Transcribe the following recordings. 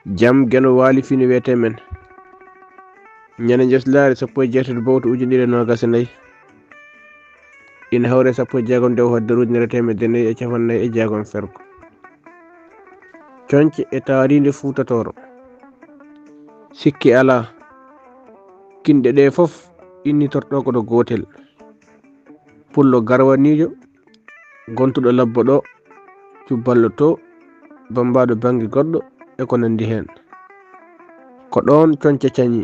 jam geno wali fini wete men ñane jeslare sappo e jeetati bawto ujunere nogas e nayyi ina hawre sappo e jeegom dew hodde ujunere temedde nayyi e capannayyi e jeegom ferko conce e taaride Fuutatoro sikki ala kinde ɗe fof innitorɗo ko ɗo gotel pullo garwanijo gontuɗo labbo ɗo cubballo to bambaɗo banggue goɗɗo e ko nandi hen ko ɗon conce cañi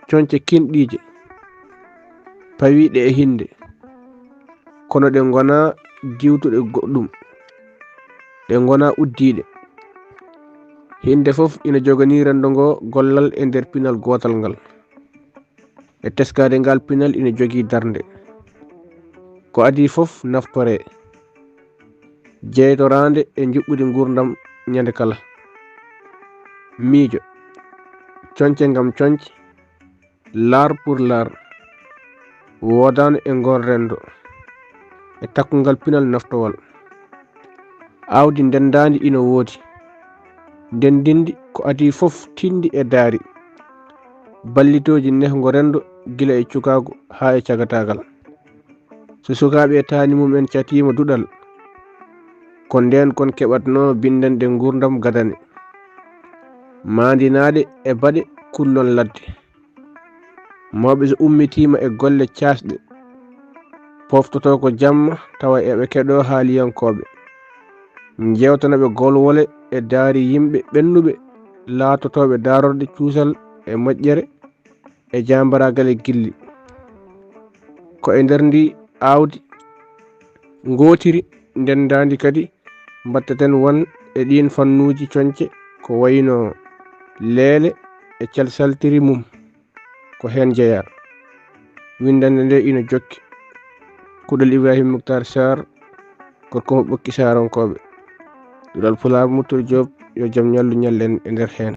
conce kinɗije pawiɗe e hinde kono ɗe gona jiwtuɗe goɗɗum ɗe gona uddiɗe hinde fof ina jogani rendo ngo gollal e nder pinal gotal ngal e teskade ngal pinal ina jogui darde ko adi fof naftore jeytorande e juɓɓudi gurdam ñande kala miijo conce ngam conce l'art pour l'art wodano e gon rendo e takkugal pinal naftowal awdi ndendadi ina woodi ndendindi ko adi fof tindi e daari ballitoji nehgo rendo gila e cukago ha e cagatagal so sukaɓe tani mumen catima duɗal ko nden kon keɓatno bindande gurdam gadane mandinade e baɗe kullon ladde mawɓe so ummitima e golle casɗe poftoto ko jamma tawa eɓe keɗo haaliyankoɓe jewtanaɓe golwole e daari yimɓe ɓennuɓe latotoɓe darorde cuusal e moƴƴere e jambaragal e gilli ko e nder ndi awdi gotiri ndendadi kadi battaten won e ɗin fannuji conce ko wayno leele e calsaltiri mum ko hen jeeya windande nde ina jokki kuɗal Ibrahima Moukhtar Sarr gorko mo ɓokki saronkoɓe ɗuɗal Pulaar Moutour Diop yo jaam ñallu ñallen e nder hen